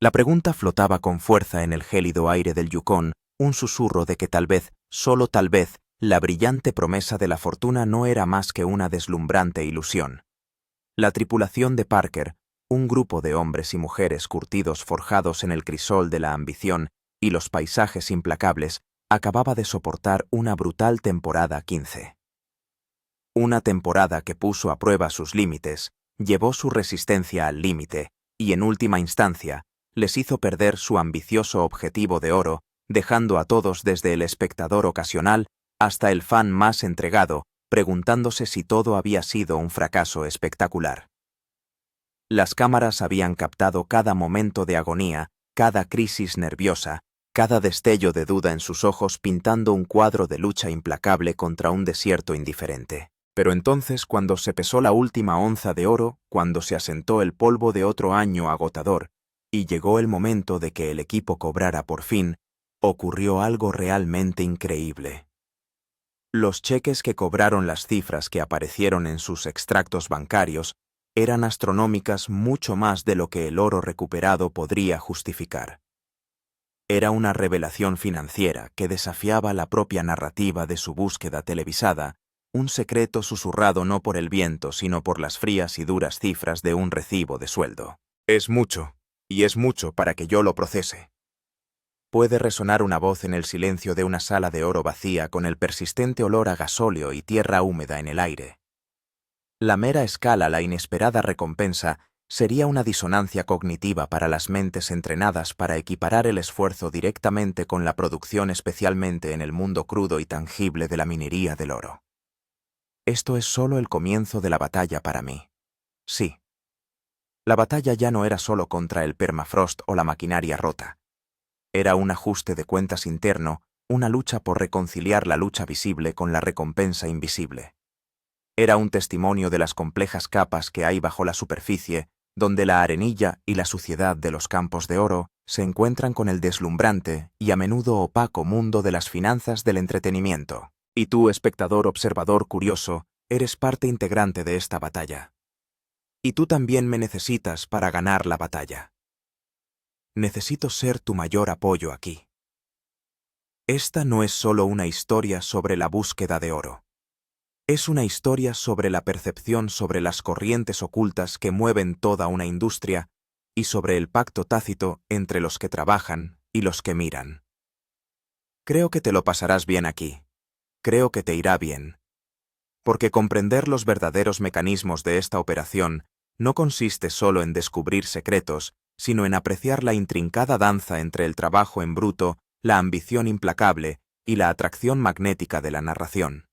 La pregunta flotaba con fuerza en el gélido aire del Yukón, un susurro de que tal vez, solo tal vez, la brillante promesa de la fortuna no era más que una deslumbrante ilusión. La tripulación de Parker, un grupo de hombres y mujeres curtidos forjados en el crisol de la ambición y los paisajes implacables, acababa de soportar una brutal temporada 15. Una temporada que puso a prueba sus límites, llevó su resistencia al límite y, en última instancia, les hizo perder su ambicioso objetivo de oro, dejando a todos desde el espectador ocasional hasta el fan más entregado, preguntándose si todo había sido un fracaso espectacular. Las cámaras habían captado cada momento de agonía, cada crisis nerviosa, cada destello de duda en sus ojos pintando un cuadro de lucha implacable contra un desierto indiferente. Pero entonces, cuando se pesó la última onza de oro, cuando se asentó el polvo de otro año agotador, y llegó el momento de que el equipo cobrara por fin, ocurrió algo realmente increíble. Los cheques que cobraron las cifras que aparecieron en sus extractos bancarios eran astronómicas, mucho más de lo que el oro recuperado podría justificar. Era una revelación financiera que desafiaba la propia narrativa de su búsqueda televisada, un secreto susurrado no por el viento sino por las frías y duras cifras de un recibo de sueldo. Es mucho, y es mucho para que yo lo procese. Puede resonar una voz en el silencio de una sala de oro vacía con el persistente olor a gasóleo y tierra húmeda en el aire. La mera escala, la inesperada recompensa, sería una disonancia cognitiva para las mentes entrenadas para equiparar el esfuerzo directamente con la producción, especialmente en el mundo crudo y tangible de la minería del oro. Esto es solo el comienzo de la batalla para mí. Sí. La batalla ya no era solo contra el permafrost o la maquinaria rota. Era un ajuste de cuentas interno, una lucha por reconciliar la lucha visible con la recompensa invisible. Era un testimonio de las complejas capas que hay bajo la superficie, donde la arenilla y la suciedad de los campos de oro se encuentran con el deslumbrante y a menudo opaco mundo de las finanzas del entretenimiento. Y tú, espectador observador curioso, eres parte integrante de esta batalla. Y tú también me necesitas para ganar la batalla. Necesito ser tu mayor apoyo aquí. Esta no es solo una historia sobre la búsqueda de oro. Es una historia sobre la percepción sobre las corrientes ocultas que mueven toda una industria y sobre el pacto tácito entre los que trabajan y los que miran. Creo que te lo pasarás bien aquí. Creo que te irá bien. Porque comprender los verdaderos mecanismos de esta operación no consiste solo en descubrir secretos, sino en apreciar la intrincada danza entre el trabajo en bruto, la ambición implacable y la atracción magnética de la narración.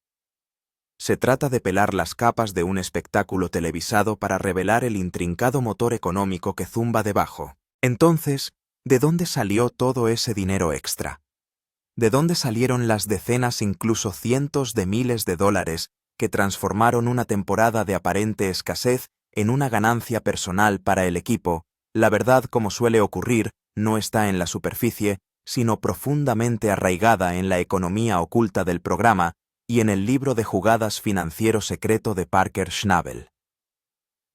Se trata de pelar las capas de un espectáculo televisado para revelar el intrincado motor económico que zumba debajo. Entonces, ¿de dónde salió todo ese dinero extra? ¿De dónde salieron las decenas, incluso cientos de miles de dólares que transformaron una temporada de aparente escasez en una ganancia personal para el equipo? La verdad, como suele ocurrir, no está en la superficie, sino profundamente arraigada en la economía oculta del programa y en el libro de jugadas financiero secreto de Parker Schnabel.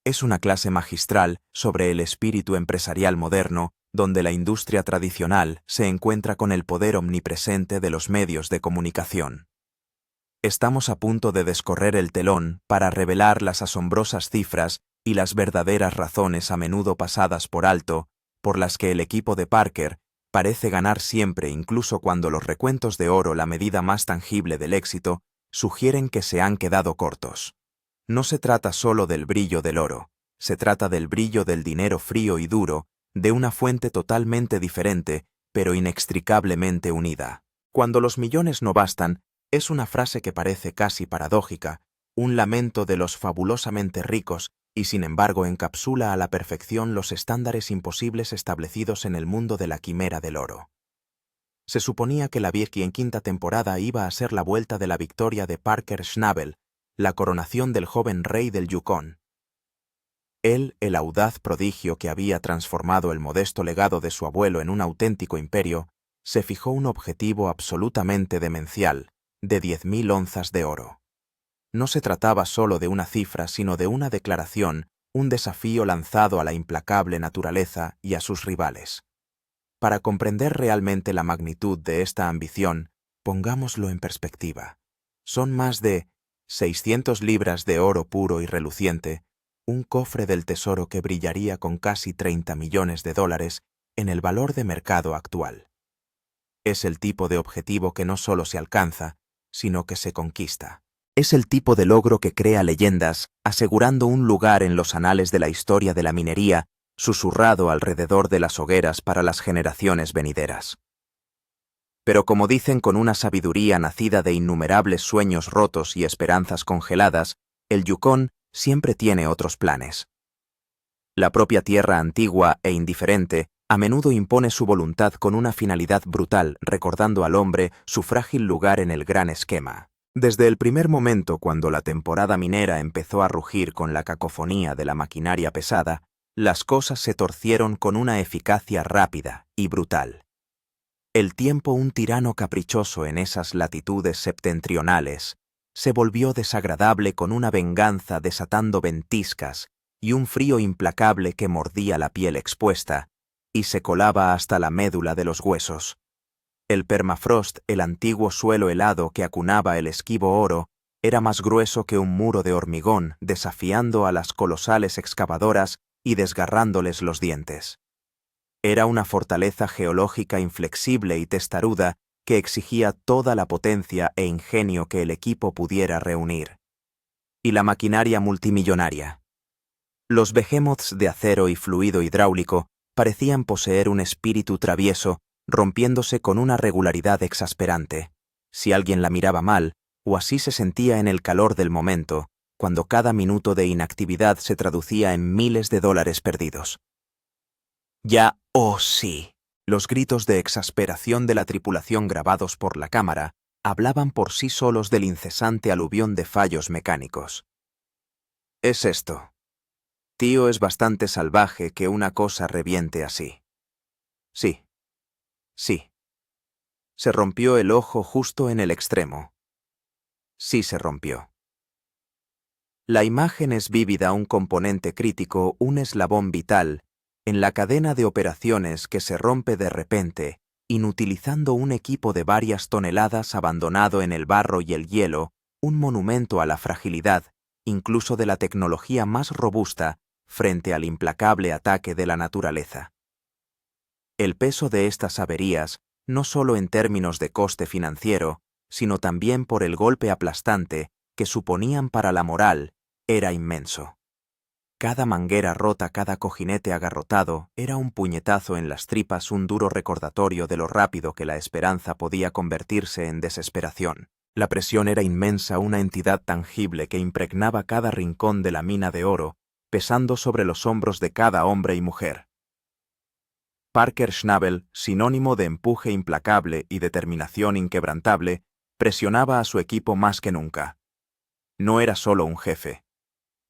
Es una clase magistral sobre el espíritu empresarial moderno, donde la industria tradicional se encuentra con el poder omnipresente de los medios de comunicación. Estamos a punto de descorrer el telón para revelar las asombrosas cifras y las verdaderas razones a menudo pasadas por alto, por las que el equipo de Parker parece ganar siempre, incluso cuando los recuentos de oro, la medida más tangible del éxito, sugieren que se han quedado cortos. No se trata solo del brillo del oro, se trata del brillo del dinero frío y duro, de una fuente totalmente diferente, pero inextricablemente unida. Cuando los millones no bastan, es una frase que parece casi paradójica, un lamento de los fabulosamente ricos, y sin embargo encapsula a la perfección los estándares imposibles establecidos en el mundo de la quimera del oro. Se suponía que la quinta temporada iba a ser la vuelta de la victoria de Parker Schnabel, la coronación del joven rey del Yukón. Él, el audaz prodigio que había transformado el modesto legado de su abuelo en un auténtico imperio, se fijó un objetivo absolutamente demencial, de 10.000 onzas de oro. No se trataba solo de una cifra, sino de una declaración, un desafío lanzado a la implacable naturaleza y a sus rivales. Para comprender realmente la magnitud de esta ambición, pongámoslo en perspectiva. Son más de 600 libras de oro puro y reluciente, un cofre del tesoro que brillaría con casi 30 millones de dólares en el valor de mercado actual. Es el tipo de objetivo que no solo se alcanza, sino que se conquista. Es el tipo de logro que crea leyendas, asegurando un lugar en los anales de la historia de la minería, susurrado alrededor de las hogueras para las generaciones venideras. Pero como dicen con una sabiduría nacida de innumerables sueños rotos y esperanzas congeladas, el Yukón siempre tiene otros planes. La propia tierra antigua e indiferente a menudo impone su voluntad con una finalidad brutal, recordando al hombre su frágil lugar en el gran esquema. Desde el primer momento cuando la temporada minera empezó a rugir con la cacofonía de la maquinaria pesada, las cosas se torcieron con una eficacia rápida y brutal. El tiempo, un tirano caprichoso en esas latitudes septentrionales, se volvió desagradable con una venganza desatando ventiscas y un frío implacable que mordía la piel expuesta y se colaba hasta la médula de los huesos. El permafrost, el antiguo suelo helado que acunaba el esquivo oro, era más grueso que un muro de hormigón, desafiando a las colosales excavadoras y desgarrándoles los dientes. Era una fortaleza geológica inflexible y testaruda que exigía toda la potencia e ingenio que el equipo pudiera reunir. Y la maquinaria multimillonaria. Los behemoths de acero y fluido hidráulico parecían poseer un espíritu travieso, rompiéndose con una regularidad exasperante. Si alguien la miraba mal, o así se sentía en el calor del momento, cuando cada minuto de inactividad se traducía en miles de dólares perdidos. Ya, oh sí. Los gritos de exasperación de la tripulación grabados por la cámara hablaban por sí solos del incesante aluvión de fallos mecánicos. Es esto. Tío, es bastante salvaje que una cosa reviente así. Sí. Sí. Se rompió el ojo justo en el extremo. Sí se rompió. La imagen es vívida, un componente crítico, un eslabón vital, en la cadena de operaciones que se rompe de repente, inutilizando un equipo de varias toneladas abandonado en el barro y el hielo, un monumento a la fragilidad, incluso de la tecnología más robusta, frente al implacable ataque de la naturaleza. El peso de estas averías, no solo en términos de coste financiero, sino también por el golpe aplastante que suponían para la moral, era inmenso. Cada manguera rota, cada cojinete agarrotado, era un puñetazo en las tripas, un duro recordatorio de lo rápido que la esperanza podía convertirse en desesperación. La presión era inmensa, una entidad tangible que impregnaba cada rincón de la mina de oro, pesando sobre los hombros de cada hombre y mujer. Parker Schnabel, sinónimo de empuje implacable y determinación inquebrantable, presionaba a su equipo más que nunca. No era solo un jefe.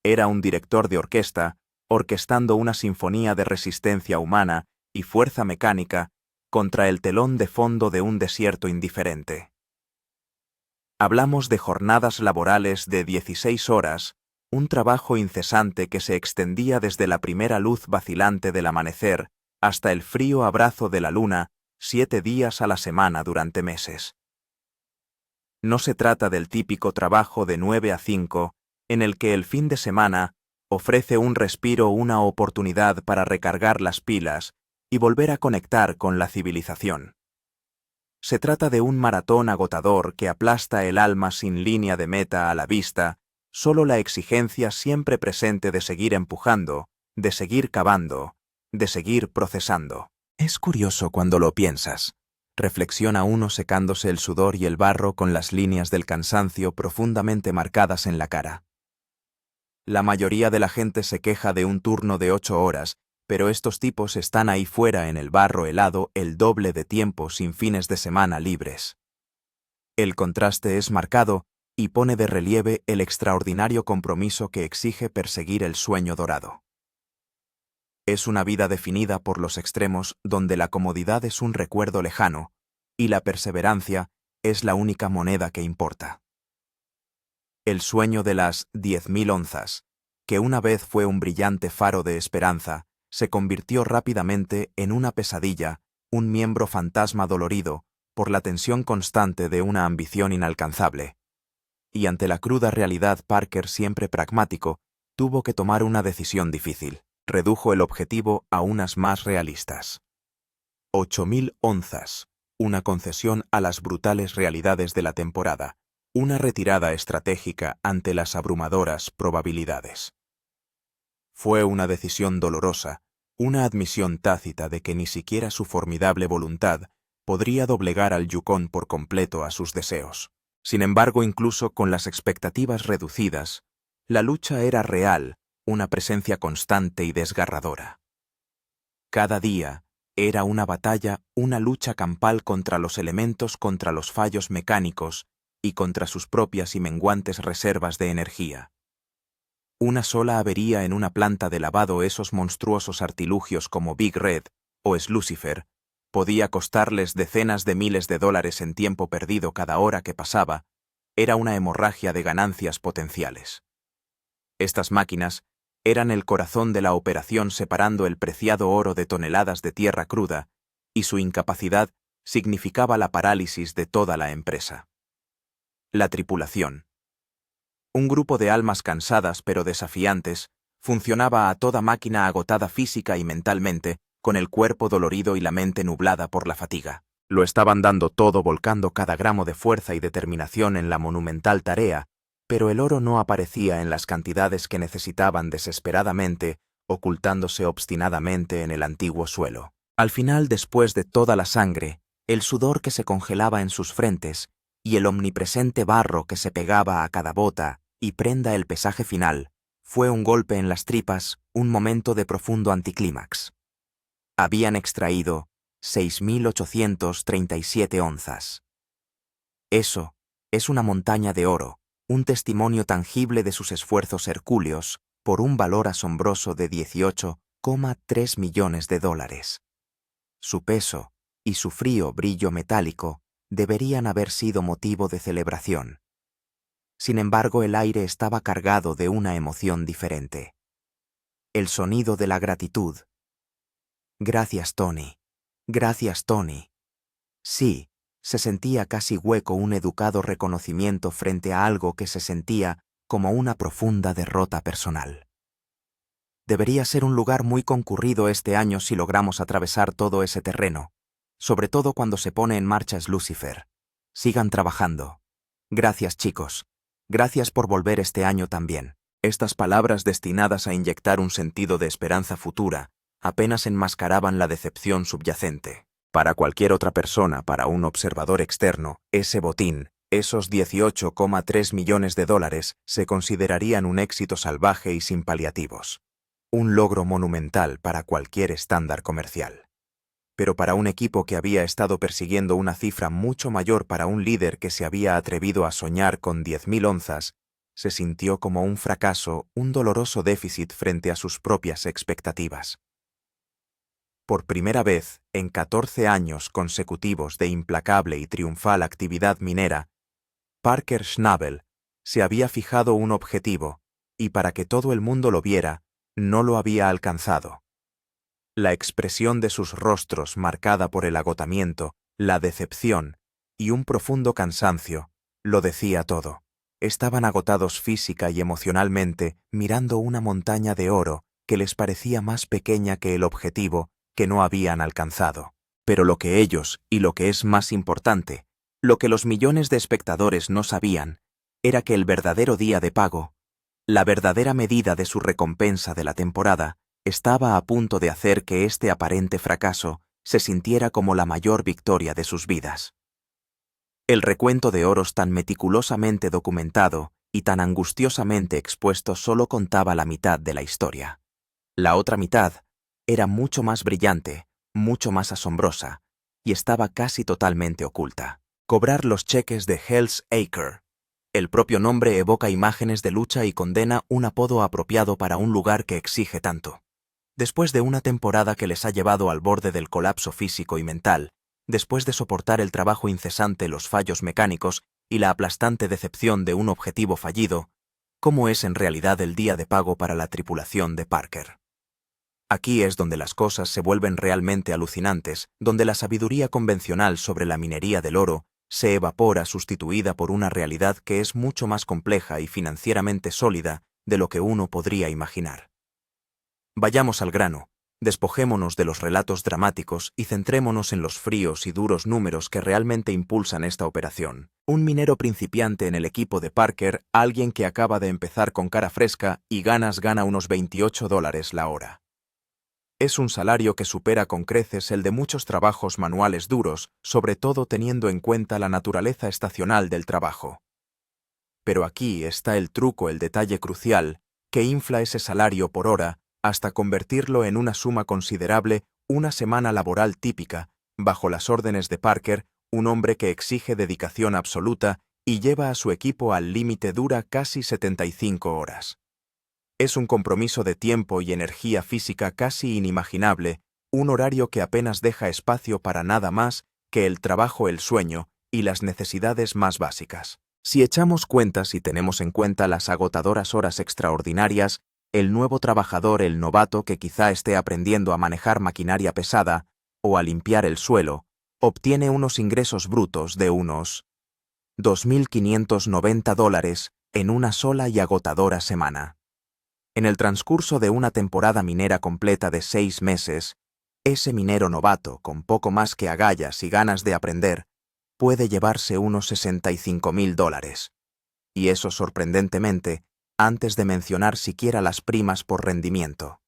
Era un director de orquesta, orquestando una sinfonía de resistencia humana y fuerza mecánica contra el telón de fondo de un desierto indiferente. Hablamos de jornadas laborales de 16 horas, un trabajo incesante que se extendía desde la primera luz vacilante del amanecer hasta el frío abrazo de la luna, 7 días a la semana durante meses. No se trata del típico trabajo de 9 a 5, en el que el fin de semana ofrece un respiro, una oportunidad para recargar las pilas y volver a conectar con la civilización. Se trata de un maratón agotador que aplasta el alma sin línea de meta a la vista, solo la exigencia siempre presente de seguir empujando, de seguir cavando, de seguir procesando. Es curioso cuando lo piensas. Reflexiona uno secándose el sudor y el barro con las líneas del cansancio profundamente marcadas en la cara. La mayoría de la gente se queja de un turno de 8 horas, pero estos tipos están ahí fuera en el barro helado el doble de tiempo sin fines de semana libres. El contraste es marcado y pone de relieve el extraordinario compromiso que exige perseguir el sueño dorado. Es una vida definida por los extremos donde la comodidad es un recuerdo lejano y la perseverancia es la única moneda que importa. El sueño de las 10.000 onzas, que una vez fue un brillante faro de esperanza, se convirtió rápidamente en una pesadilla, un miembro fantasma dolorido, por la tensión constante de una ambición inalcanzable. Y ante la cruda realidad, Parker, siempre pragmático, tuvo que tomar una decisión difícil. Redujo el objetivo a unas más realistas. 8.000 onzas, una concesión a las brutales realidades de la temporada, una retirada estratégica ante las abrumadoras probabilidades. Fue una decisión dolorosa, una admisión tácita de que ni siquiera su formidable voluntad podría doblegar al Yukon por completo a sus deseos. Sin embargo, incluso con las expectativas reducidas, la lucha era real, una presencia constante y desgarradora. Cada día era una batalla, una lucha campal contra los elementos, contra los fallos mecánicos y contra sus propias y menguantes reservas de energía. Una sola avería en una planta de lavado, esos monstruosos artilugios como Big Red o Slucifer, podía costarles decenas de miles de dólares en tiempo perdido cada hora que pasaba. Era una hemorragia de ganancias potenciales. Estas máquinas eran el corazón de la operación, separando el preciado oro de toneladas de tierra cruda, y su incapacidad significaba la parálisis de toda la empresa. La tripulación. Un grupo de almas cansadas pero desafiantes, funcionaba a toda máquina, agotada física y mentalmente, con el cuerpo dolorido y la mente nublada por la fatiga. Lo estaban dando todo, volcando cada gramo de fuerza y determinación en la monumental tarea, pero el oro no aparecía en las cantidades que necesitaban desesperadamente, ocultándose obstinadamente en el antiguo suelo. Al final, después de toda la sangre, el sudor que se congelaba en sus frentes y el omnipresente barro que se pegaba a cada bota y prenda, el pesaje final fue un golpe en las tripas, un momento de profundo anticlímax. Habían extraído 6.837 onzas. Eso es una montaña de oro, un testimonio tangible de sus esfuerzos hercúleos, por un valor asombroso de 18,3 millones de dólares. Su peso y su frío brillo metálico deberían haber sido motivo de celebración. Sin embargo, el aire estaba cargado de una emoción diferente. El sonido de la gratitud. Gracias, Tony. Gracias, Tony. Sí, se sentía casi hueco, un educado reconocimiento frente a algo que se sentía como una profunda derrota personal. Debería ser un lugar muy concurrido este año si logramos atravesar todo ese terreno, sobre todo cuando se pone en marcha Slucifer. Sigan trabajando. Gracias, chicos. Gracias por volver este año también. Estas palabras, destinadas a inyectar un sentido de esperanza futura, apenas enmascaraban la decepción subyacente. Para cualquier otra persona, para un observador externo, ese botín, esos 18,3 millones de dólares, se considerarían un éxito salvaje y sin paliativos. Un logro monumental para cualquier estándar comercial. Pero para un equipo que había estado persiguiendo una cifra mucho mayor, para un líder que se había atrevido a soñar con 10.000 onzas, se sintió como un fracaso, un doloroso déficit frente a sus propias expectativas. Por primera vez, en 14 años consecutivos de implacable y triunfal actividad minera, Parker Schnabel se había fijado un objetivo, y para que todo el mundo lo viera, no lo había alcanzado. La expresión de sus rostros, marcada por el agotamiento, la decepción y un profundo cansancio, lo decía todo. Estaban agotados física y emocionalmente, mirando una montaña de oro que les parecía más pequeña que el objetivo que no habían alcanzado. Pero lo que ellos, y lo que es más importante, lo que los millones de espectadores no sabían, era que el verdadero día de pago, la verdadera medida de su recompensa de la temporada, estaba a punto de hacer que este aparente fracaso se sintiera como la mayor victoria de sus vidas. El recuento de oros tan meticulosamente documentado y tan angustiosamente expuesto solo contaba la mitad de la historia. La otra mitad era mucho más brillante, mucho más asombrosa, y estaba casi totalmente oculta. Cobrar los cheques de Hell's Acre. El propio nombre evoca imágenes de lucha y condena, un apodo apropiado para un lugar que exige tanto. Después de una temporada que les ha llevado al borde del colapso físico y mental, después de soportar el trabajo incesante, los fallos mecánicos y la aplastante decepción de un objetivo fallido, cómo es en realidad el día de pago para la tripulación de Parker. Aquí es donde las cosas se vuelven realmente alucinantes, donde la sabiduría convencional sobre la minería del oro se evapora sustituida por una realidad que es mucho más compleja y financieramente sólida de lo que uno podría imaginar. Vayamos al grano, despojémonos de los relatos dramáticos y centrémonos en los fríos y duros números que realmente impulsan esta operación. Un minero principiante en el equipo de Parker, alguien que acaba de empezar con cara fresca y gana unos $28 la hora. Es un salario que supera con creces el de muchos trabajos manuales duros, sobre todo teniendo en cuenta la naturaleza estacional del trabajo. Pero aquí está el truco, el detalle crucial, que infla ese salario por hora hasta convertirlo en una suma considerable, una semana laboral típica, bajo las órdenes de Parker, un hombre que exige dedicación absoluta y lleva a su equipo al límite dura casi 75 horas. Es un compromiso de tiempo y energía física casi inimaginable, un horario que apenas deja espacio para nada más que el trabajo, el sueño y las necesidades más básicas. Si echamos cuentas y tenemos en cuenta las agotadoras horas extraordinarias, el nuevo trabajador, el novato que quizá esté aprendiendo a manejar maquinaria pesada o a limpiar el suelo, obtiene unos ingresos brutos de unos $2.590 en una sola y agotadora semana. En el transcurso de una temporada minera completa de 6 meses, ese minero novato, con poco más que agallas y ganas de aprender, puede llevarse unos $65.000. Y eso sorprendentemente, antes de mencionar siquiera las primas por rendimiento.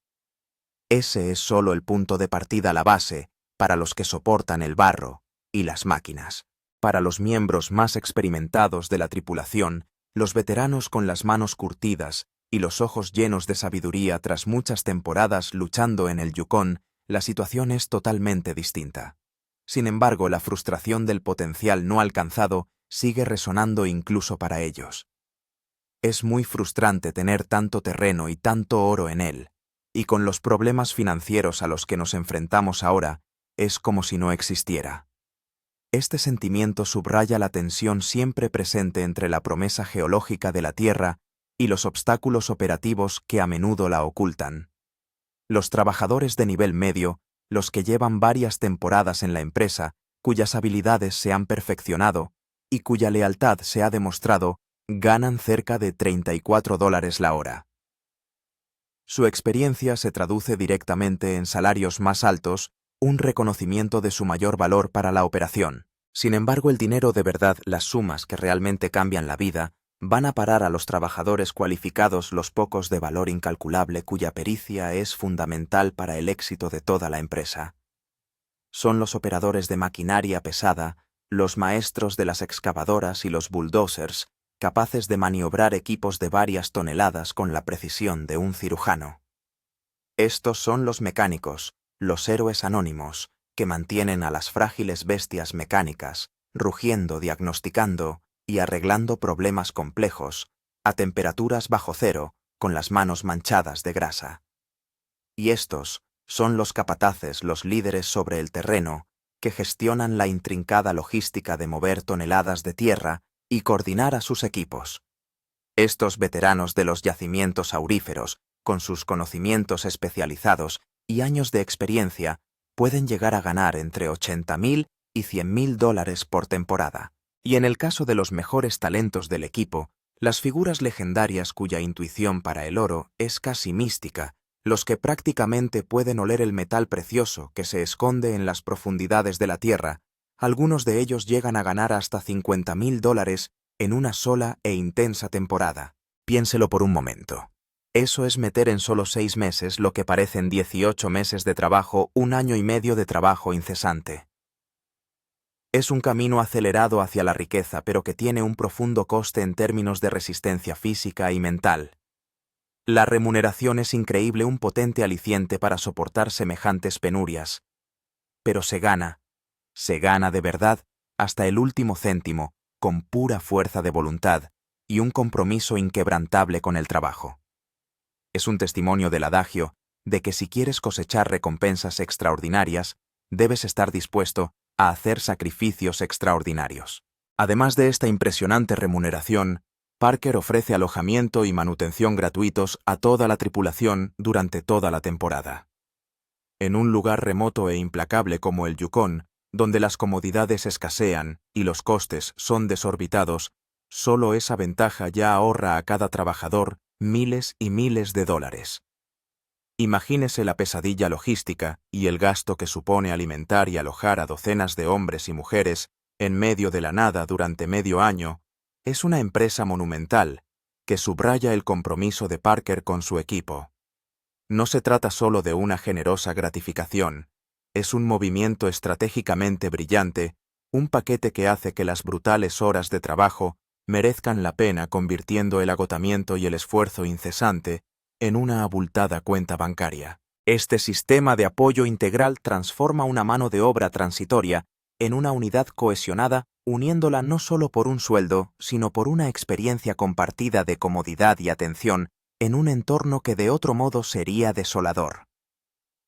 Ese es solo el punto de partida, la base, para los que soportan el barro y las máquinas. Para los miembros más experimentados de la tripulación, los veteranos con las manos curtidas y los ojos llenos de sabiduría tras muchas temporadas luchando en el Yukon, la situación es totalmente distinta. Sin embargo, la frustración del potencial no alcanzado sigue resonando incluso para ellos. Es muy frustrante tener tanto terreno y tanto oro en él, y con los problemas financieros a los que nos enfrentamos ahora, es como si no existiera. Este sentimiento subraya la tensión siempre presente entre la promesa geológica de la Tierra y los obstáculos operativos que a menudo la ocultan. Los trabajadores de nivel medio, los que llevan varias temporadas en la empresa, cuyas habilidades se han perfeccionado y cuya lealtad se ha demostrado, ganan cerca de $34 la hora. Su experiencia se traduce directamente en salarios más altos, un reconocimiento de su mayor valor para la operación. Sin embargo, el dinero de verdad, las sumas que realmente cambian la vida, van a parar a los trabajadores cualificados, los pocos de valor incalculable cuya pericia es fundamental para el éxito de toda la empresa. Son los operadores de maquinaria pesada, los maestros de las excavadoras y los bulldozers, capaces de maniobrar equipos de varias toneladas con la precisión de un cirujano. Estos son los mecánicos, los héroes anónimos, que mantienen a las frágiles bestias mecánicas, rugiendo, diagnosticando y arreglando problemas complejos, a temperaturas bajo cero, con las manos manchadas de grasa. Y estos son los capataces, los líderes sobre el terreno, que gestionan la intrincada logística de mover toneladas de tierra y coordinar a sus equipos. Estos veteranos de los yacimientos auríferos, con sus conocimientos especializados y años de experiencia, pueden llegar a ganar entre $80.000 y $100.000 por temporada. Y en el caso de los mejores talentos del equipo, las figuras legendarias cuya intuición para el oro es casi mística, los que prácticamente pueden oler el metal precioso que se esconde en las profundidades de la tierra, algunos de ellos llegan a ganar hasta $50.000 en una sola e intensa temporada. Piénselo por un momento. Eso es meter en solo 6 meses lo que parecen 18 meses de trabajo, 1 año y medio de trabajo incesante. Es un camino acelerado hacia la riqueza, pero que tiene un profundo coste en términos de resistencia física y mental. La remuneración es increíble, un potente aliciente para soportar semejantes penurias. Pero se gana de verdad, hasta el último céntimo, con pura fuerza de voluntad y un compromiso inquebrantable con el trabajo. Es un testimonio del adagio de que si quieres cosechar recompensas extraordinarias, debes estar dispuesto a hacer sacrificios extraordinarios. Además de esta impresionante remuneración, Parker ofrece alojamiento y manutención gratuitos a toda la tripulación durante toda la temporada. En un lugar remoto e implacable como el Yukon, donde las comodidades escasean y los costes son desorbitados, solo esa ventaja ya ahorra a cada trabajador miles y miles de dólares. Imagínese la pesadilla logística y el gasto que supone alimentar y alojar a docenas de hombres y mujeres en medio de la nada durante medio año. Es una empresa monumental que subraya el compromiso de Parker con su equipo. No se trata solo de una generosa gratificación, es un movimiento estratégicamente brillante, un paquete que hace que las brutales horas de trabajo merezcan la pena, convirtiendo el agotamiento y el esfuerzo incesante en una abultada cuenta bancaria. Este sistema de apoyo integral transforma una mano de obra transitoria en una unidad cohesionada, uniéndola no solo por un sueldo, sino por una experiencia compartida de comodidad y atención en un entorno que de otro modo sería desolador.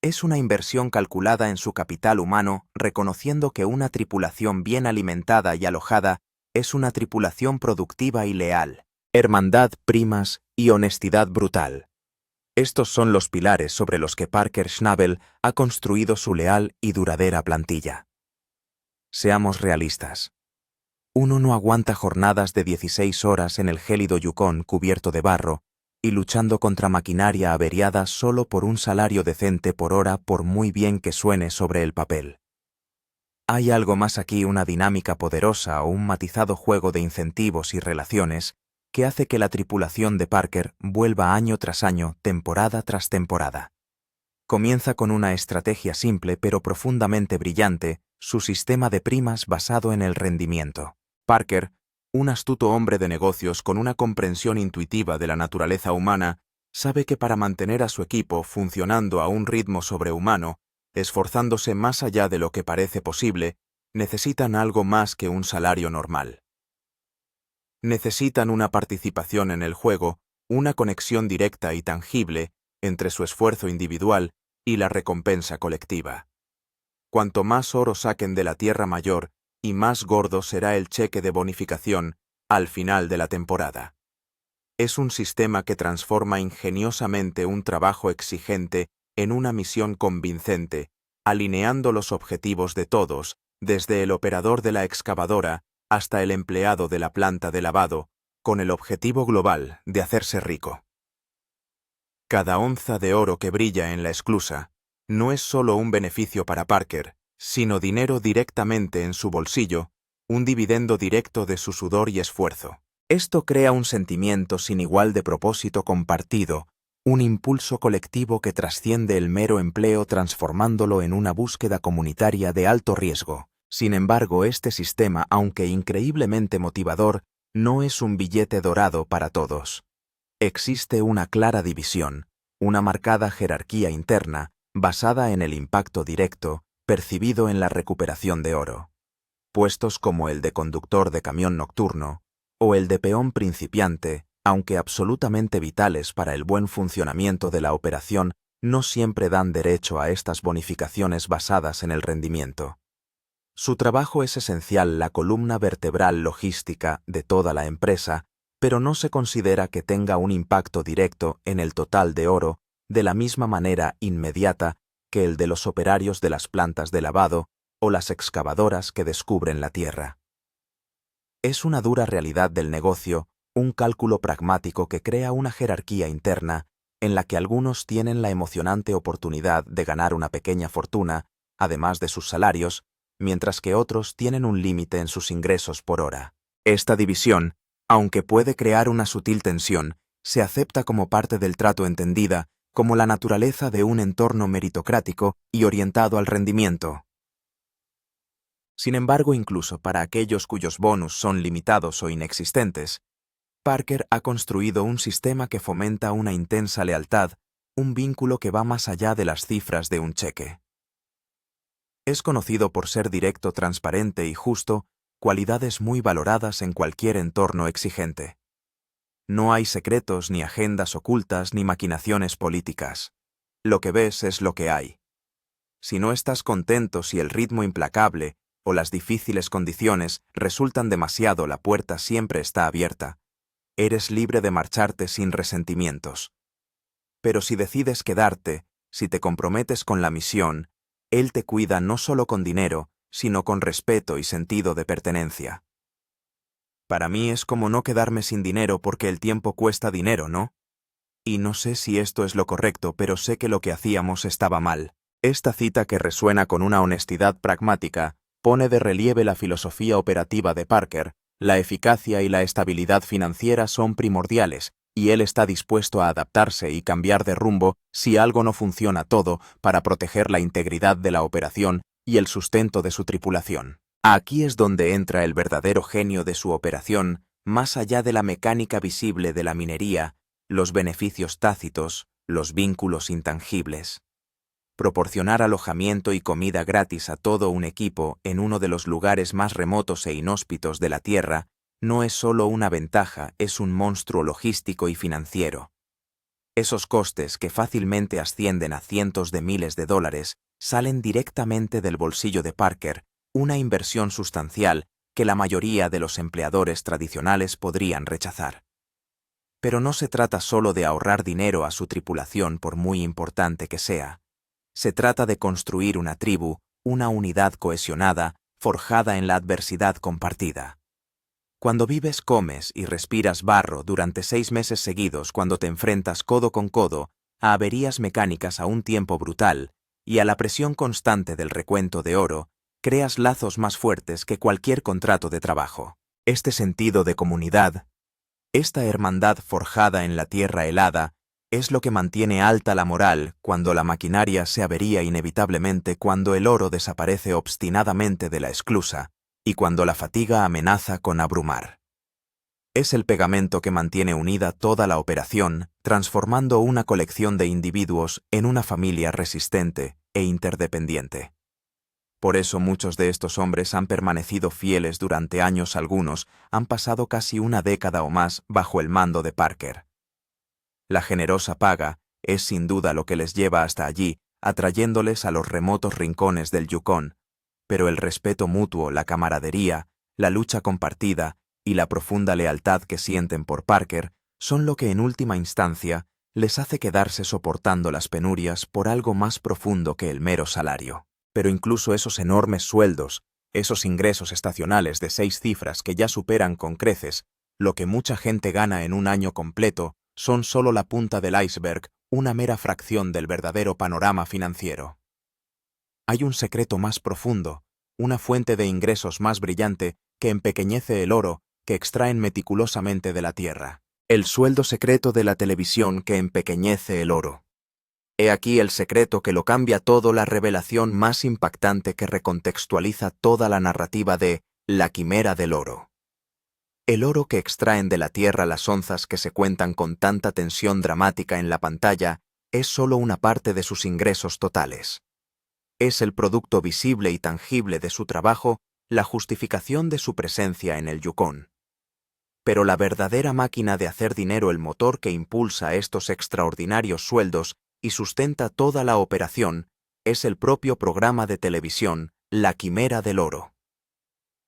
Es una inversión calculada en su capital humano, reconociendo que una tripulación bien alimentada y alojada es una tripulación productiva y leal, hermandad, primas y honestidad brutal. Estos son los pilares sobre los que Parker Schnabel ha construido su leal y duradera plantilla. Seamos realistas. Uno no aguanta jornadas de 16 horas en el gélido Yukon cubierto de barro y luchando contra maquinaria averiada solo por un salario decente por hora, por muy bien que suene sobre el papel. Hay algo más aquí, una dinámica poderosa o un matizado juego de incentivos y relaciones que hace que la tripulación de Parker vuelva año tras año, temporada tras temporada. Comienza con una estrategia simple pero profundamente brillante, su sistema de primas basado en el rendimiento. Parker, un astuto hombre de negocios con una comprensión intuitiva de la naturaleza humana, sabe que para mantener a su equipo funcionando a un ritmo sobrehumano, esforzándose más allá de lo que parece posible, necesitan algo más que un salario normal. Necesitan una participación en el juego, una conexión directa y tangible entre su esfuerzo individual y la recompensa colectiva. Cuanto más oro saquen de la Tierra Mayor, y más gordo será el cheque de bonificación al final de la temporada. Es un sistema que transforma ingeniosamente un trabajo exigente en una misión convincente, alineando los objetivos de todos, desde el operador de la excavadora hasta el empleado de la planta de lavado, con el objetivo global de hacerse rico. Cada onza de oro que brilla en la esclusa no es solo un beneficio para Parker, sino dinero directamente en su bolsillo, un dividendo directo de su sudor y esfuerzo. Esto crea un sentimiento sin igual de propósito compartido, un impulso colectivo que trasciende el mero empleo, transformándolo en una búsqueda comunitaria de alto riesgo. Sin embargo, este sistema, aunque increíblemente motivador, no es un billete dorado para todos. Existe una clara división, una marcada jerarquía interna, basada en el impacto directo, percibido en la recuperación de oro. Puestos como el de conductor de camión nocturno o el de peón principiante, aunque absolutamente vitales para el buen funcionamiento de la operación, no siempre dan derecho a estas bonificaciones basadas en el rendimiento. Su trabajo es esencial, la columna vertebral logística de toda la empresa, pero no se considera que tenga un impacto directo en el total de oro de la misma manera inmediata que el de los operarios de las plantas de lavado o las excavadoras que descubren la tierra. Es una dura realidad del negocio, un cálculo pragmático que crea una jerarquía interna en la que algunos tienen la emocionante oportunidad de ganar una pequeña fortuna, además de sus salarios, mientras que otros tienen un límite en sus ingresos por hora. Esta división, aunque puede crear una sutil tensión, se acepta como parte del trato, entendida como la naturaleza de un entorno meritocrático y orientado al rendimiento. Sin embargo, incluso para aquellos cuyos bonus son limitados o inexistentes, Parker ha construido un sistema que fomenta una intensa lealtad, un vínculo que va más allá de las cifras de un cheque. Es conocido por ser directo, transparente y justo, cualidades muy valoradas en cualquier entorno exigente. No hay secretos, ni agendas ocultas, ni maquinaciones políticas. Lo que ves es lo que hay. Si no estás contento, si el ritmo implacable o las difíciles condiciones resultan demasiado, la puerta siempre está abierta. Eres libre de marcharte sin resentimientos. Pero si decides quedarte, si te comprometes con la misión, Él te cuida no solo con dinero, sino con respeto y sentido de pertenencia. Para mí es como no quedarme sin dinero porque el tiempo cuesta dinero, ¿no? Y no sé si esto es lo correcto, pero sé que lo que hacíamos estaba mal. Esta cita, que resuena con una honestidad pragmática, pone de relieve la filosofía operativa de Parker. La eficacia y la estabilidad financiera son primordiales, y él está dispuesto a adaptarse y cambiar de rumbo si algo no funciona todo para proteger la integridad de la operación y el sustento de su tripulación. Aquí es donde entra el verdadero genio de su operación, más allá de la mecánica visible de la minería, los beneficios tácitos, los vínculos intangibles. Proporcionar alojamiento y comida gratis a todo un equipo en uno de los lugares más remotos e inhóspitos de la Tierra no es solo una ventaja, es un monstruo logístico y financiero. Esos costes, que fácilmente ascienden a cientos de miles de dólares, salen directamente del bolsillo de Parker, una inversión sustancial que la mayoría de los empleadores tradicionales podrían rechazar. Pero no se trata solo de ahorrar dinero a su tripulación, por muy importante que sea. Se trata de construir una tribu, una unidad cohesionada, forjada en la adversidad compartida. Cuando vives, comes y respiras barro durante 6 meses seguidos, cuando te enfrentas codo con codo a averías mecánicas a un tiempo brutal y a la presión constante del recuento de oro, creas lazos más fuertes que cualquier contrato de trabajo. Este sentido de comunidad, esta hermandad forjada en la tierra helada, es lo que mantiene alta la moral cuando la maquinaria se avería inevitablemente, cuando el oro desaparece obstinadamente de la esclusa y cuando la fatiga amenaza con abrumar. Es el pegamento que mantiene unida toda la operación, transformando una colección de individuos en una familia resistente e interdependiente. Por eso muchos de estos hombres han permanecido fieles durante años, algunos han pasado casi una década o más bajo el mando de Parker. La generosa paga es sin duda lo que les lleva hasta allí, atrayéndoles a los remotos rincones del Yukón, pero el respeto mutuo, la camaradería, la lucha compartida y la profunda lealtad que sienten por Parker son lo que en última instancia les hace quedarse soportando las penurias por algo más profundo que el mero salario. Pero incluso esos enormes sueldos, esos ingresos estacionales de 6 cifras que ya superan con creces lo que mucha gente gana en un año completo, son solo la punta del iceberg, una mera fracción del verdadero panorama financiero. Hay un secreto más profundo, una fuente de ingresos más brillante que empequeñece el oro que extraen meticulosamente de la tierra. El sueldo secreto de la televisión que empequeñece el oro. He aquí el secreto que lo cambia todo, la revelación más impactante que recontextualiza toda la narrativa de La Quimera del Oro. El oro que extraen de la tierra, las onzas que se cuentan con tanta tensión dramática en la pantalla, es solo una parte de sus ingresos totales. Es el producto visible y tangible de su trabajo, la justificación de su presencia en el Yukón. Pero la verdadera máquina de hacer dinero, el motor que impulsa estos extraordinarios sueldos y sustenta toda la operación, es el propio programa de televisión, La Quimera del Oro.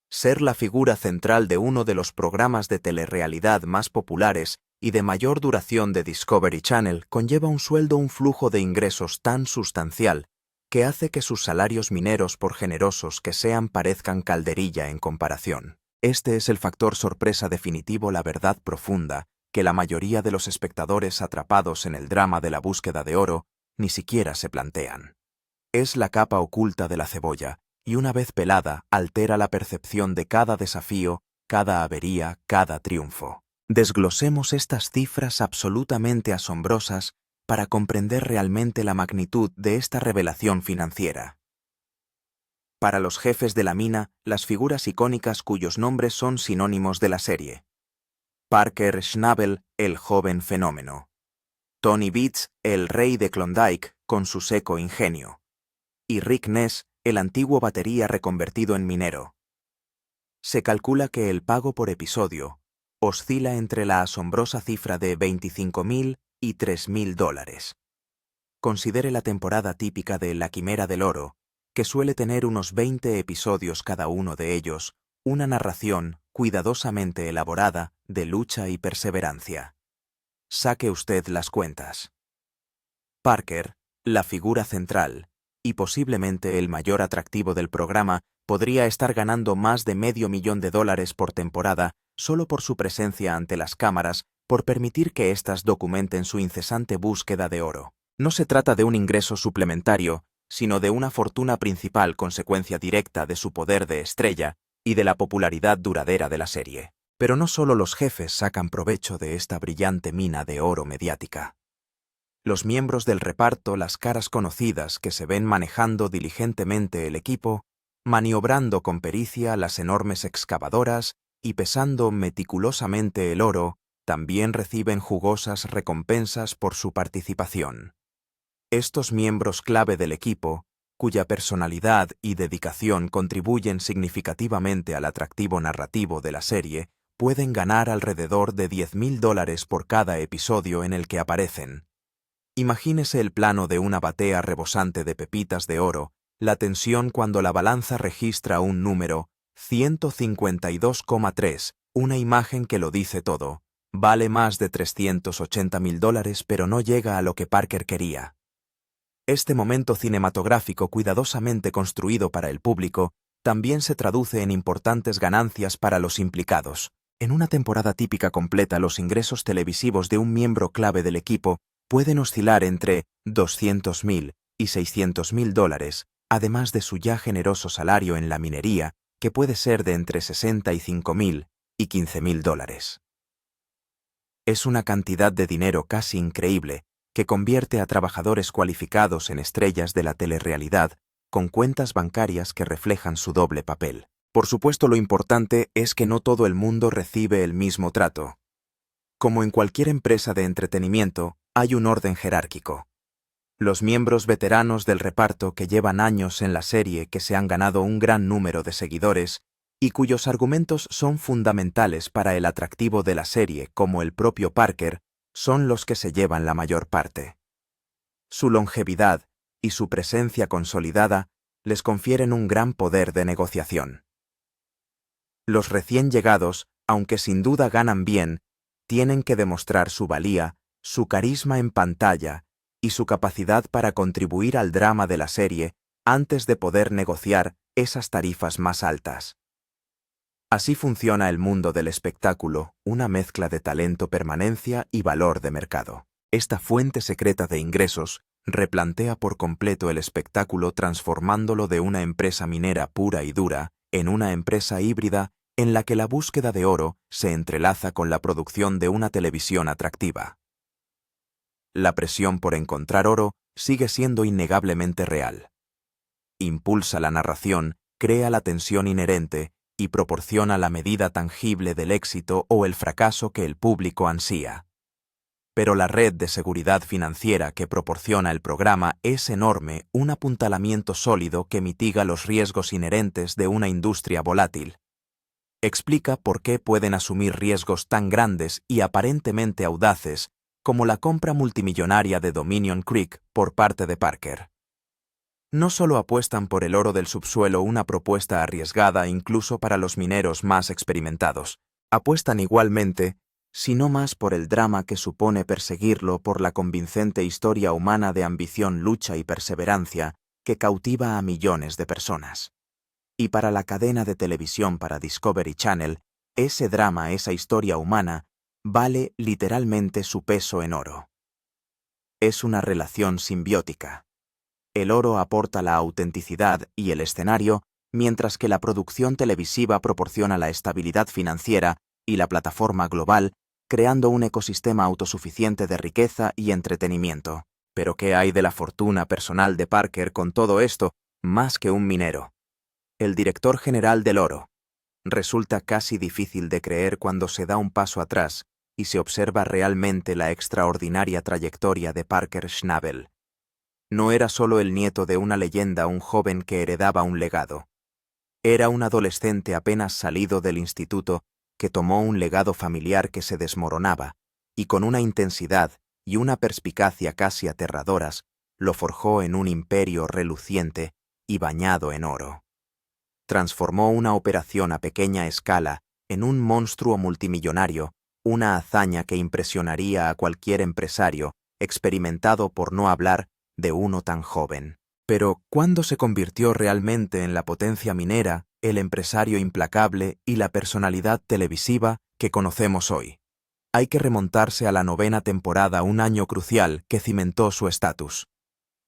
Ser la figura central de uno de los programas de telerrealidad más populares y de mayor duración de Discovery Channel conlleva un sueldo, un flujo de ingresos tan sustancial que hace que sus salarios mineros, por generosos que sean, parezcan calderilla en comparación. Este es el factor sorpresa definitivo, la verdad profunda, que la mayoría de los espectadores atrapados en el drama de la búsqueda de oro ni siquiera se plantean. Es la capa oculta de la cebolla, y una vez pelada, altera la percepción de cada desafío, cada avería, cada triunfo. Desglosemos estas cifras absolutamente asombrosas para comprender realmente la magnitud de esta revelación financiera. Para los jefes de la mina, las figuras icónicas cuyos nombres son sinónimos de la serie: Parker Schnabel, el joven fenómeno; Tony Beach, el rey de Klondike, con su seco ingenio; y Rick Ness, el antiguo batería reconvertido en minero. Se calcula que el pago por episodio oscila entre la asombrosa cifra de $25,000 y $3,000. Considere la temporada típica de La Quimera del Oro, que suele tener unos 20 episodios cada uno de ellos, una narración cuidadosamente elaborada de lucha y perseverancia. Saque usted las cuentas. Parker, la figura central, y posiblemente el mayor atractivo del programa, podría estar ganando más de $500,000 por temporada solo por su presencia ante las cámaras, por permitir que éstas documenten su incesante búsqueda de oro. No se trata de un ingreso suplementario, sino de una fortuna principal consecuencia directa de su poder de estrella y de la popularidad duradera de la serie. Pero no solo los jefes sacan provecho de esta brillante mina de oro mediática. Los miembros del reparto, las caras conocidas que se ven manejando diligentemente el equipo, maniobrando con pericia las enormes excavadoras y pesando meticulosamente el oro, también reciben jugosas recompensas por su participación. Estos miembros clave del equipo, cuya personalidad y dedicación contribuyen significativamente al atractivo narrativo de la serie, pueden ganar alrededor de $10,000 por cada episodio en el que aparecen. Imagínese el plano de una batea rebosante de pepitas de oro, la tensión cuando la balanza registra un número, 152,3, una imagen que lo dice todo. Vale más de $380,000, pero no llega a lo que Parker quería. Este momento cinematográfico cuidadosamente construido para el público también se traduce en importantes ganancias para los implicados. En una temporada típica completa, los ingresos televisivos de un miembro clave del equipo pueden oscilar entre $200,000 y $600,000, además de su ya generoso salario en la minería, que puede ser de entre $65,000 y $15,000. Es una cantidad de dinero casi increíble que convierte a trabajadores cualificados en estrellas de la telerrealidad con cuentas bancarias que reflejan su doble papel. Por supuesto, lo importante es que no todo el mundo recibe el mismo trato. Como en cualquier empresa de entretenimiento, hay un orden jerárquico. Los miembros veteranos del reparto que llevan años en la serie, que se han ganado un gran número de seguidores y cuyos argumentos son fundamentales para el atractivo de la serie, como el propio Parker, son los que se llevan la mayor parte. Su longevidad y su presencia consolidada les confieren un gran poder de negociación. Los recién llegados, aunque sin duda ganan bien, tienen que demostrar su valía, su carisma en pantalla y su capacidad para contribuir al drama de la serie antes de poder negociar esas tarifas más altas. Así funciona el mundo del espectáculo, una mezcla de talento, permanencia y valor de mercado. Esta fuente secreta de ingresos replantea por completo el espectáculo, transformándolo de una empresa minera pura y dura en una empresa híbrida en la que la búsqueda de oro se entrelaza con la producción de una televisión atractiva. La presión por encontrar oro sigue siendo innegablemente real. Impulsa la narración, crea la tensión inherente y proporciona la medida tangible del éxito o el fracaso que el público ansía. Pero la red de seguridad financiera que proporciona el programa es enorme, un apuntalamiento sólido que mitiga los riesgos inherentes de una industria volátil. Explica por qué pueden asumir riesgos tan grandes y aparentemente audaces como la compra multimillonaria de Dominion Creek por parte de Parker. No solo apuestan por el oro del subsuelo, una propuesta arriesgada incluso para los mineros más experimentados, apuestan igualmente, si no más, por el drama que supone perseguirlo, por la convincente historia humana de ambición, lucha y perseverancia que cautiva a millones de personas. Y para la cadena de televisión, para Discovery Channel, ese drama, esa historia humana, vale literalmente su peso en oro. Es una relación simbiótica. El oro aporta la autenticidad y el escenario, mientras que la producción televisiva proporciona la estabilidad financiera y la plataforma global, creando un ecosistema autosuficiente de riqueza y entretenimiento. Pero ¿qué hay de la fortuna personal de Parker con todo esto? Más que un minero. El director general del oro. Resulta casi difícil de creer cuando se da un paso atrás y se observa realmente la extraordinaria trayectoria de Parker Schnabel. No era solo el nieto de una leyenda, un joven que heredaba un legado. Era un adolescente apenas salido del instituto que tomó un legado familiar que se desmoronaba y con una intensidad y una perspicacia casi aterradoras lo forjó en un imperio reluciente y bañado en oro. Transformó una operación a pequeña escala en un monstruo multimillonario una hazaña que impresionaría a cualquier empresario, experimentado por no hablar de uno tan joven. Pero, ¿cuándo se convirtió realmente en la potencia minera, el empresario implacable y la personalidad televisiva que conocemos hoy? Hay que remontarse a la 9ª temporada, un año crucial que cimentó su estatus.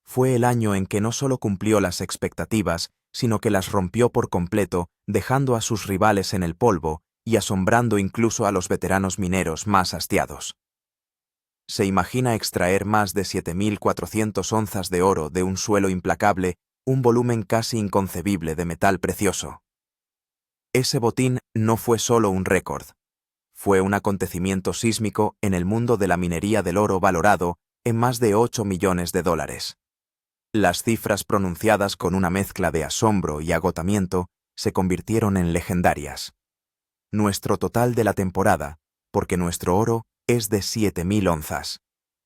Fue el año en que no solo cumplió las expectativas, sino que las rompió por completo, dejando a sus rivales en el polvo y asombrando incluso a los veteranos mineros más hastiados. ¿Se imagina extraer más de 7.400 onzas de oro de un suelo implacable, un volumen casi inconcebible de metal precioso? Ese botín no fue solo un récord. Fue un acontecimiento sísmico en el mundo de la minería del oro valorado en más de 8 millones de dólares. Las cifras pronunciadas con una mezcla de asombro y agotamiento se convirtieron en legendarias. Nuestro total de la temporada, porque nuestro oro es de 7.000 onzas,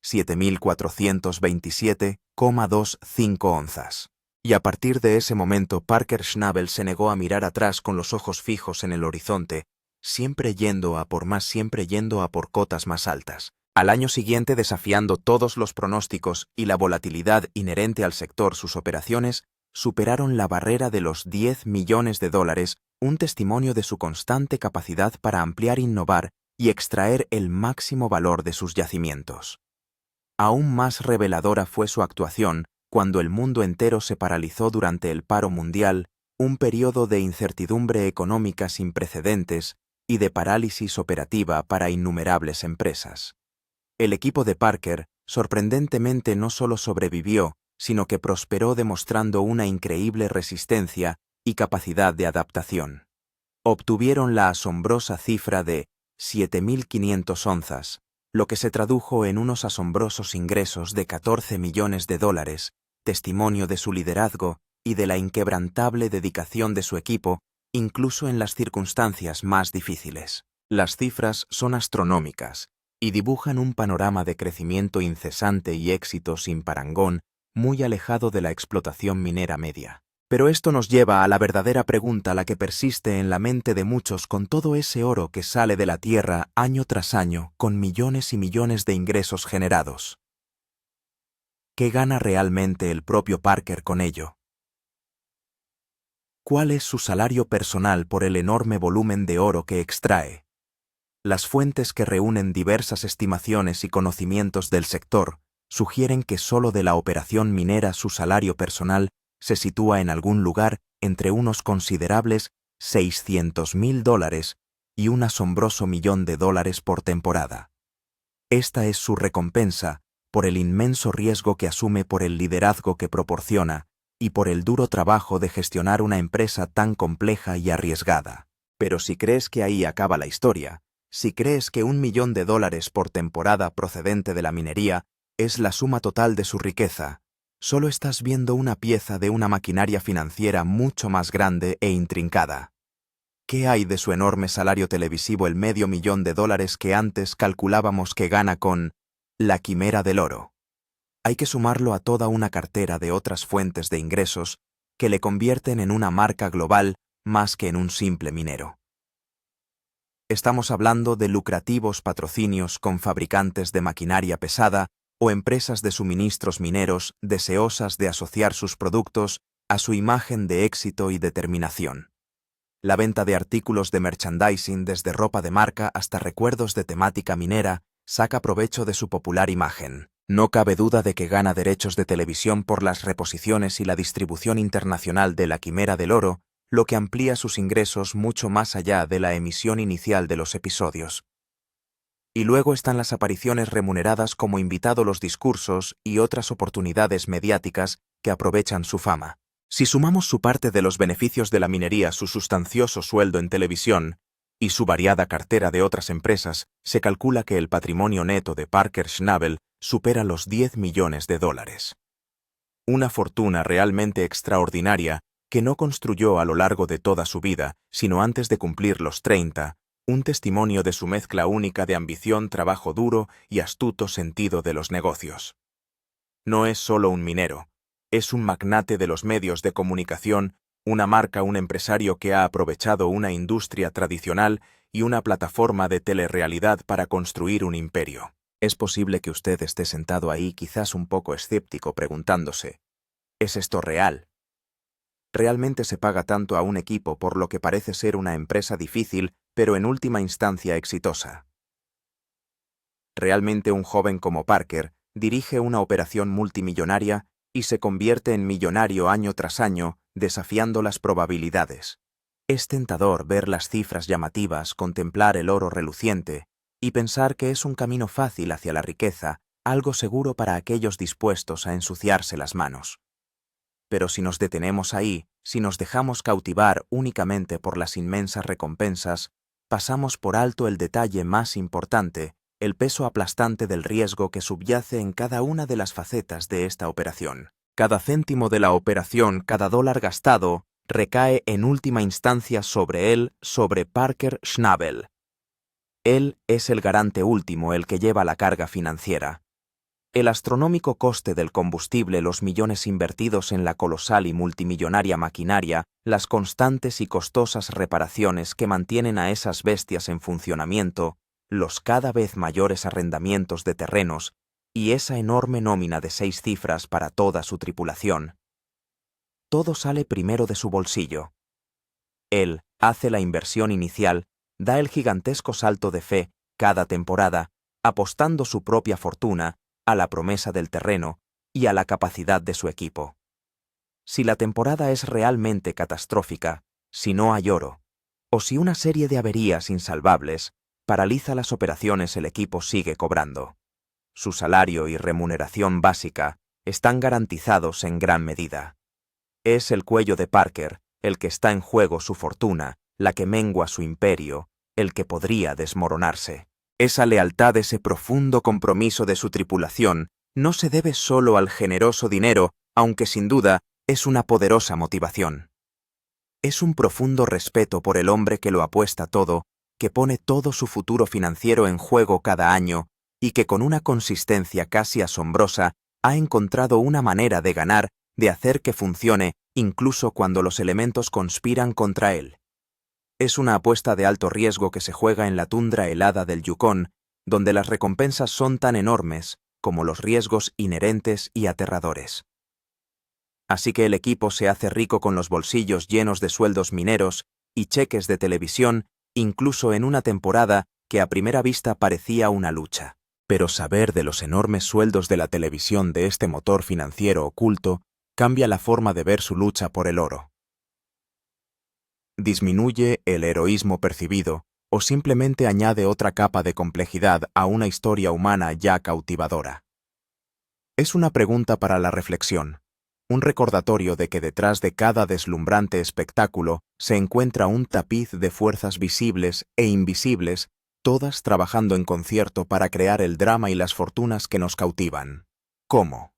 7.427,25 onzas. Y a partir de ese momento Parker Schnabel se negó a mirar atrás con los ojos fijos en el horizonte, siempre yendo a por más, siempre yendo a por cotas más altas. Al año siguiente, desafiando todos los pronósticos y la volatilidad inherente al sector, sus operaciones superaron la barrera de los 10 millones de dólares, un testimonio de su constante capacidad para ampliar, innovar y extraer el máximo valor de sus yacimientos. Aún más reveladora fue su actuación cuando el mundo entero se paralizó durante el paro mundial, un periodo de incertidumbre económica sin precedentes y de parálisis operativa para innumerables empresas. El equipo de Parker, sorprendentemente, no solo sobrevivió, sino que prosperó demostrando una increíble resistencia y capacidad de adaptación. Obtuvieron la asombrosa cifra de 7.500 onzas, lo que se tradujo en unos asombrosos ingresos de 14 millones de dólares, testimonio de su liderazgo y de la inquebrantable dedicación de su equipo, incluso en las circunstancias más difíciles. Las cifras son astronómicas y dibujan un panorama de crecimiento incesante y éxito sin parangón, muy alejado de la explotación minera media. Pero esto nos lleva a la verdadera pregunta, la que persiste en la mente de muchos con todo ese oro que sale de la tierra año tras año, con millones y millones de ingresos generados. ¿Qué gana realmente el propio Parker con ello? ¿Cuál es su salario personal por el enorme volumen de oro que extrae? Las fuentes, que reúnen diversas estimaciones y conocimientos del sector, sugieren que solo de la operación minera su salario personal se sitúa en algún lugar entre unos considerables $600.000 y un asombroso $1 millón por temporada. Esta es su recompensa por el inmenso riesgo que asume, por el liderazgo que proporciona y por el duro trabajo de gestionar una empresa tan compleja y arriesgada. Pero si crees que ahí acaba la historia, si crees que $1 millón por temporada procedente de la minería es la suma total de su riqueza, solo estás viendo una pieza de una maquinaria financiera mucho más grande e intrincada. ¿Qué hay de su enorme salario televisivo, el $500 millón que antes calculábamos que gana con la quimera del oro? Hay que sumarlo a toda una cartera de otras fuentes de ingresos que le convierten en una marca global más que en un simple minero. Estamos hablando de lucrativos patrocinios con fabricantes de maquinaria pesada o empresas de suministros mineros deseosas de asociar sus productos a su imagen de éxito y determinación. La venta de artículos de merchandising, desde ropa de marca hasta recuerdos de temática minera, saca provecho de su popular imagen. No cabe duda de que gana derechos de televisión por las reposiciones y la distribución internacional de la Quimera del Oro, lo que amplía sus ingresos mucho más allá de la emisión inicial de los episodios. Y luego están las apariciones remuneradas como invitado, los discursos y otras oportunidades mediáticas que aprovechan su fama. Si sumamos su parte de los beneficios de la minería, su sustancioso sueldo en televisión y su variada cartera de otras empresas, se calcula que el patrimonio neto de Parker Schnabel supera los $10 millones. Una fortuna realmente extraordinaria que no construyó a lo largo de toda su vida, sino antes de cumplir los 30, un testimonio de su mezcla única de ambición, trabajo duro y astuto sentido de los negocios. No es solo un minero, es un magnate de los medios de comunicación Una marca, un empresario que ha aprovechado una industria tradicional y una plataforma de telerrealidad para construir un imperio. Es posible que usted esté sentado ahí quizás un poco escéptico preguntándose, ¿es esto real? ¿Realmente se paga tanto a un equipo por lo que parece ser una empresa difícil, pero en última instancia exitosa? ¿Realmente un joven como Parker dirige una operación multimillonaria y se convierte en millonario año tras año, desafiando las probabilidades? Es tentador ver las cifras llamativas, contemplar el oro reluciente y pensar que es un camino fácil hacia la riqueza, algo seguro para aquellos dispuestos a ensuciarse las manos. Pero si nos detenemos ahí, si nos dejamos cautivar únicamente por las inmensas recompensas, pasamos por alto el detalle más importante, el peso aplastante del riesgo que subyace en cada una de las facetas de esta operación. Cada céntimo de la operación, cada dólar gastado, recae en última instancia sobre él, sobre Parker Schnabel. Él es el garante último, el que lleva la carga financiera. El astronómico coste del combustible, los millones invertidos en la colosal y multimillonaria maquinaria, las constantes y costosas reparaciones que mantienen a esas bestias en funcionamiento, los cada vez mayores arrendamientos de terrenos y esa enorme nómina de 6 cifras para toda su tripulación. Todo sale primero de su bolsillo. Él hace la inversión inicial, da el gigantesco salto de fe cada temporada, apostando su propia fortuna a la promesa del terreno y a la capacidad de su equipo. Si la temporada es realmente catastrófica, si no hay oro, o si una serie de averías insalvables paraliza las operaciones, el equipo sigue cobrando. Su salario y remuneración básica están garantizados en gran medida. Es el cuello de Parker el que está en juego, su fortuna, la que mengua su imperio, el que podría desmoronarse. Esa lealtad, ese profundo compromiso de su tripulación, no se debe solo al generoso dinero, aunque sin duda es una poderosa motivación. Es un profundo respeto por el hombre que lo apuesta todo, que pone todo su futuro financiero en juego cada año y que con una consistencia casi asombrosa ha encontrado una manera de ganar, de hacer que funcione, incluso cuando los elementos conspiran contra él. Es una apuesta de alto riesgo que se juega en la tundra helada del Yukón, donde las recompensas son tan enormes como los riesgos inherentes y aterradores. Así que el equipo se hace rico con los bolsillos llenos de sueldos mineros y cheques de televisión, incluso en una temporada que a primera vista parecía una lucha. Pero saber de los enormes sueldos de la televisión, de este motor financiero oculto, cambia la forma de ver su lucha por el oro. Disminuye el heroísmo percibido o simplemente añade otra capa de complejidad a una historia humana ya cautivadora. Es una pregunta para la reflexión, un recordatorio de que detrás de cada deslumbrante espectáculo se encuentra un tapiz de fuerzas visibles e invisibles, todas trabajando en concierto para crear el drama y las fortunas que nos cautivan. ¿Cómo?